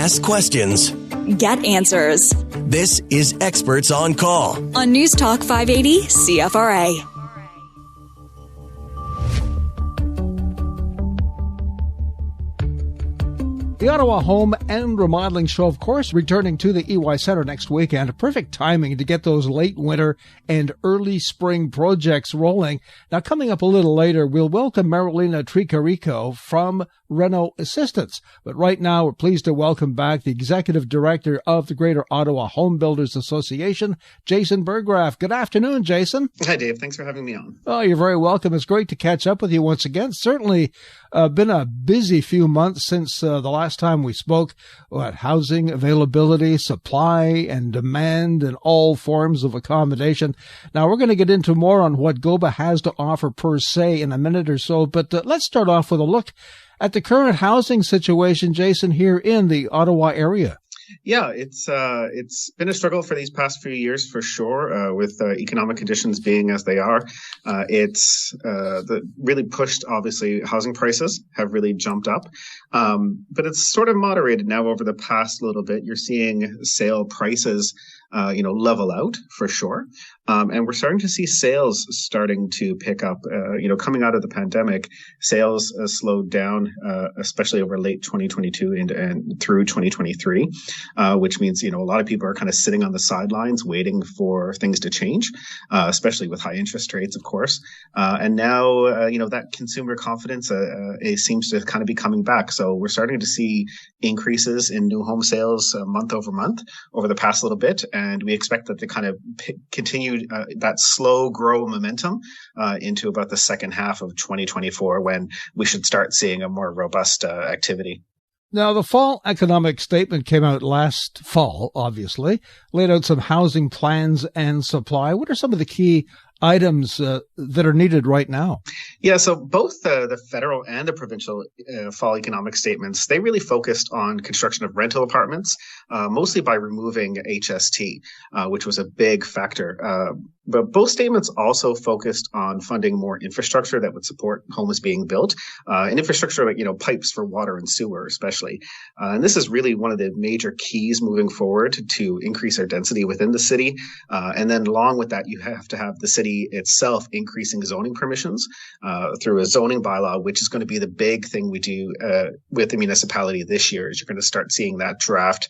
Ask questions. Get answers. This is Experts on Call On News Talk 580 CFRA. The Ottawa Home and Remodeling Show, of course, returning to the EY Centre next weekend. Perfect timing to get those late winter and early spring projects rolling. Now, coming up a little later, we'll welcome Marilena Tricarico from Reno Assistance. But right now, we're pleased to welcome back the Executive Director of the Greater Ottawa Home Builders Association, Jason Burgraff. Good afternoon, Jason. Hi, Dave. Thanks for having me on. Oh, you're very welcome. It's great to catch up with you once again. Certainly been a busy few months since the last time we spoke about housing availability, supply and demand, and all forms of accommodation. Now, we're going to get into more on what GOBA has to offer per se in a minute or so, but let's start off with a look at the current housing situation, Jason, here in the Ottawa area. Yeah, it's been a struggle for these past few years for sure, with economic conditions being as they are. It's really pushed, obviously, housing prices have really jumped up, but it's sort of moderated now over the past little bit. You're seeing sale prices level out for sure. And we're starting to see sales starting to pick up. Coming out of the pandemic, sales slowed down, especially over late 2022 and through 2023, which means, a lot of people are kind of sitting on the sidelines waiting for things to change, especially with high interest rates, of course. And now, that consumer confidence it seems to kind of be coming back. So we're starting to see increases in new home sales month over month over the past little bit. And we expect that to kind of continue that slow grow momentum into about the second half of 2024, when we should start seeing a more robust activity. Now, the fall economic statement came out last fall, obviously, laid out some housing plans and supply. What are some of the key items that are needed right now? Yeah, so both the federal and the provincial fall economic statements, they really focused on construction of rental apartments, mostly by removing HST, which was a big factor. But both statements also focused on funding more infrastructure that would support homes being built, and infrastructure like, pipes for water and sewer, especially. And this is really one of the major keys moving forward to increase our density within the city. And then along with that, you have to have the city itself increasing zoning permissions through a zoning bylaw, which is going to be the big thing we do with the municipality this year. Is you're going to start seeing that draft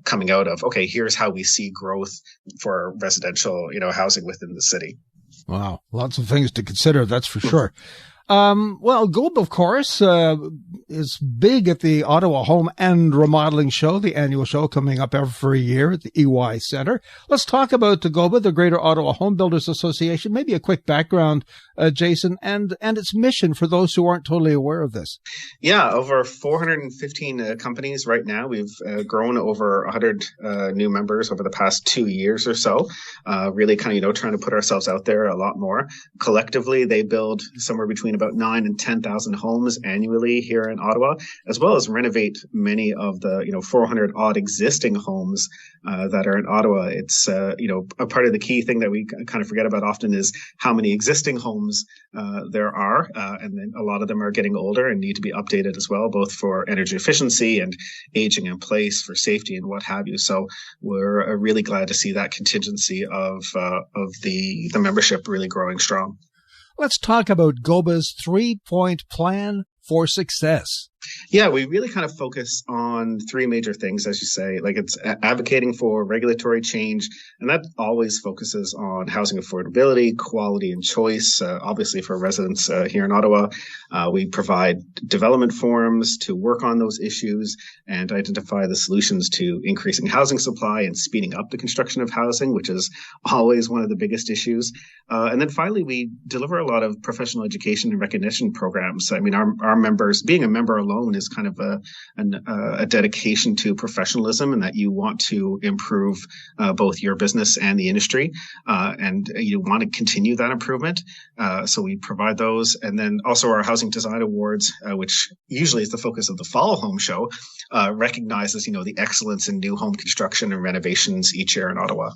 coming out of, okay, here's how we see growth for residential, housing within the city. Wow. Lots of things to consider. That's for sure. Well, GOBA, of course, is big at the Ottawa Home and Remodeling Show, the annual show coming up every year at the EY Centre. Let's talk about the GOBA, the Greater Ottawa Home Builders Association. Maybe a quick background, Jason, and its mission for those who aren't totally aware of this. Yeah, over 415 companies right now. We've grown over 100 new members over the past 2 years or so. Really kind of, trying to put ourselves out there a lot more. Collectively, they build somewhere between about 9,000 and 10,000 homes annually here in Ottawa, as well as renovate many of the 400 odd existing homes that are in Ottawa. It's a part of the key thing that we kind of forget about often is how many existing homes there are, and then a lot of them are getting older and need to be updated as well, both for energy efficiency and aging in place for safety and what have you. So we're really glad to see that contingency of the membership really growing strong. Let's talk about GOBA's 3-point plan for success. Yeah, we really kind of focus on three major things, as you say. Like it's advocating for regulatory change, and that always focuses on housing affordability, quality, and choice. Obviously, for residents here in Ottawa, we provide development forums to work on those issues and identify the solutions to increasing housing supply and speeding up the construction of housing, which is always one of the biggest issues. And then finally, we deliver a lot of professional education and recognition programs. I mean, our members, being a member alone is kind of a dedication to professionalism, and that you want to improve both your business and the industry, and you want to continue that improvement. So we provide those. And then also our Housing Design Awards, which usually is the focus of the Fall Home Show, recognizes, the excellence in new home construction and renovations each year in Ottawa.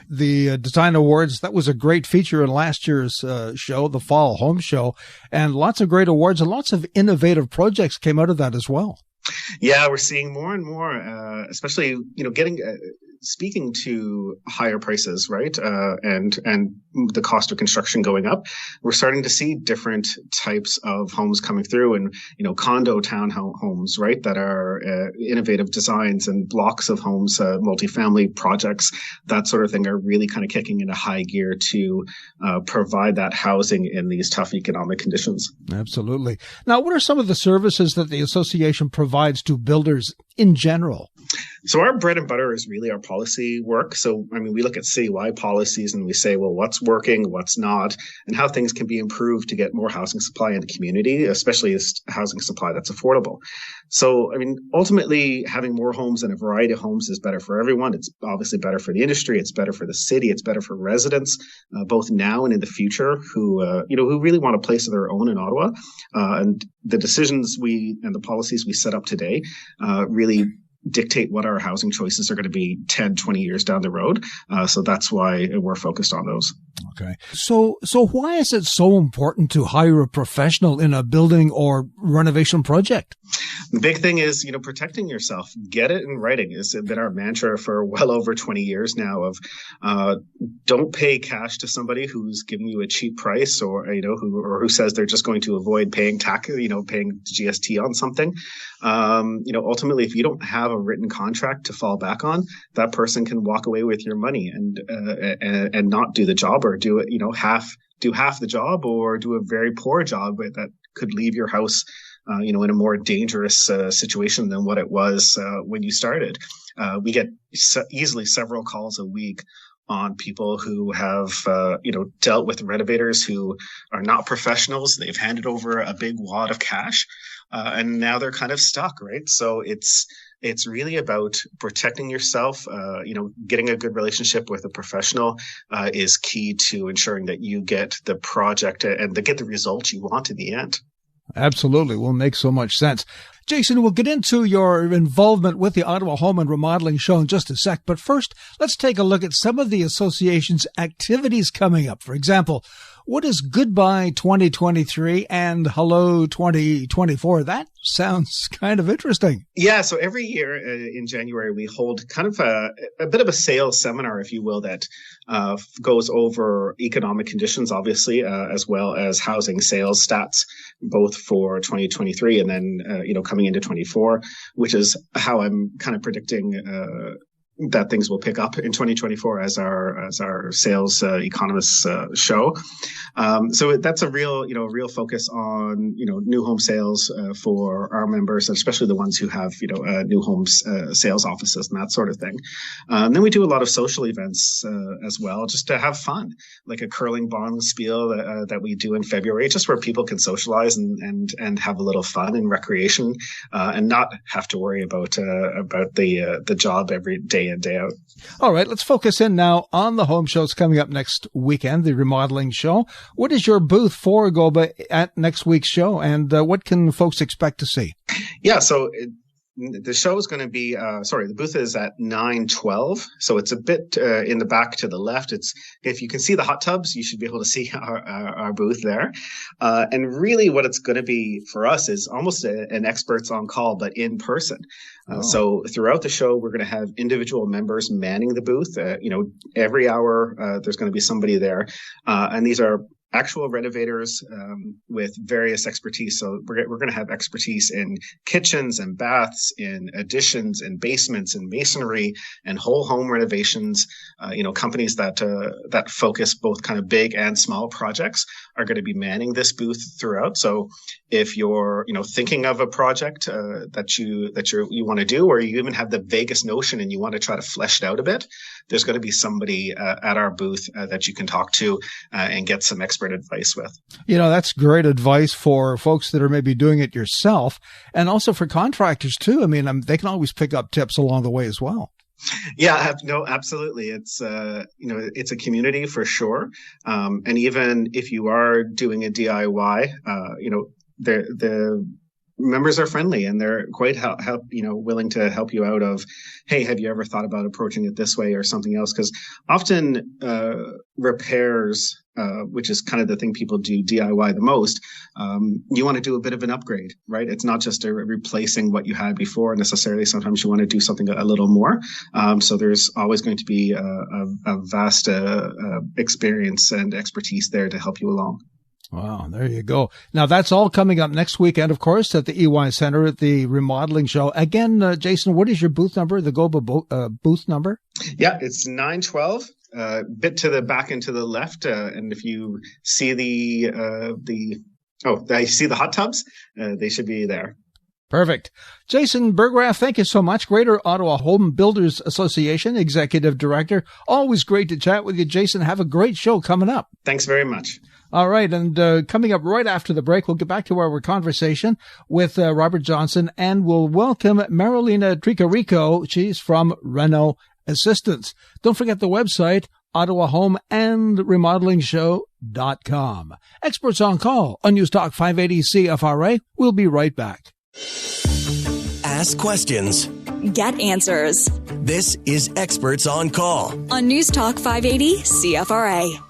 The Design Awards, that was a great feature in last year's show, the Fall Home Show, and lots of great awards and lots of innovative projects came out of that as well. Yeah, we're seeing more and more, especially getting speaking to higher prices, right? And the cost of construction going up. We're starting to see different types of homes coming through, and condo homes, right? That are innovative designs, and blocks of homes, multifamily projects, that sort of thing, are really kind of kicking into high gear to provide that housing in these tough economic conditions. Absolutely. Now, what are some of the services that the association provides to builders in general? So our bread and butter is really our policy work. So, we look at citywide policies and we say, well, what's working, what's not, and how things can be improved to get more housing supply in the community, especially housing supply that's affordable. So, ultimately, having more homes and a variety of homes is better for everyone. It's obviously better for the industry. It's better for the city. It's better for residents, both now and in the future, who really want a place of their own in Ottawa. And the decisions and the policies we set up today really dictate what our housing choices are going to be 10, 20 years down the road. So that's why we're focused on those. Okay. So why is it so important to hire a professional in a building or renovation project? The big thing is, protecting yourself. Get it in writing. It's been our mantra for well over 20 years now of don't pay cash to somebody who's giving you a cheap price, or who says they're just going to avoid paying tax, paying GST on something. Ultimately, if you don't have a written contract to fall back on, that person can walk away with your money and not do the job, or do it, do half the job, or do a very poor job that could leave your house in a more dangerous situation than what it was when you started. We get easily several calls a week on people who have, dealt with renovators who are not professionals. They've handed over a big wad of cash, and now they're kind of stuck, right? So it's really about protecting yourself. Getting a good relationship with a professional is key to ensuring that you get the project and get the results you want in the end. Absolutely. Will make so much sense. Jason, we'll get into your involvement with the Ottawa Home and Remodeling Show in just a sec. But first, let's take a look at some of the association's activities coming up. For example, what is Goodbye 2023 and Hello 2024? That sounds kind of interesting. Yeah, so every year in January, we hold kind of a bit of a sales seminar, if you will, that goes over economic conditions, obviously, as well as housing sales stats, both for 2023 and then, coming into 24, which is how I'm kind of predicting that things will pick up in 2024 as our sales economists show. So that's a real focus on new home sales for our members, especially the ones who have new homes sales offices and that sort of thing. And then we do a lot of social events as well, just to have fun, like a curling bond spiel that we do in February, just where people can socialize and have a little fun and recreation, and not have to worry about the job every day in, day out. All right, let's focus in now on the home shows coming up next weekend, the Remodeling Show. What is your booth for Goba at next week's show, and what can folks expect to see? Yeah, so the show is going to be, the booth is at 912. So it's a bit in the back to the left. If you can see the hot tubs, you should be able to see our booth there. And really what it's going to be for us is almost an experts on call, but in person. So throughout the show, we're going to have individual members manning the booth. Every hour, there's going to be somebody there. And these are actual renovators with various expertise. So we're going to have expertise in kitchens and baths, in additions and basements and masonry and whole home renovations. Companies that focus both kind of big and small projects are going to be manning this booth throughout. So if you're thinking of a project that you want to do, or you even have the vaguest notion and you want to try to flesh it out a bit, there's going to be somebody at our booth that you can talk to and get some expert advice with. That's great advice for folks that are maybe doing it yourself, and also for contractors too. They can always pick up tips along the way as well. Yeah, no, absolutely. It's it's a community for sure. And even if you are doing a DIY, the members are friendly and they're quite willing to help you out of, hey, have you ever thought about approaching it this way or something else? Because often repairs, which is kind of the thing people do DIY the most, you want to do a bit of an upgrade, right? It's not just replacing what you had before necessarily. Sometimes you want to do something a little more. So there's always going to be a vast experience and expertise there to help you along. Wow, there you go. Now, that's all coming up next weekend, of course, at the EY Center at the Remodeling Show. Again, Jason, what is your booth number, the GOBA booth number? Yeah, it's 912, bit to the back and to the left. And if you see I see the hot tubs, they should be there. Perfect. Jason Berggraf, thank you so much. Greater Ottawa Home Builders Association Executive Director. Always great to chat with you, Jason. Have a great show coming up. Thanks very much. All right. And coming up right after the break, we'll get back to our conversation with Robert Johnson, and we'll welcome Marilena Tricarico. She's from Reno Assistance. Don't forget the website, OttawaHomeAndRemodelingShow.com. Experts on Call on News Talk 580 CFRA. We'll be right back. Ask questions. Get answers. This is Experts on Call On News Talk 580 CFRA.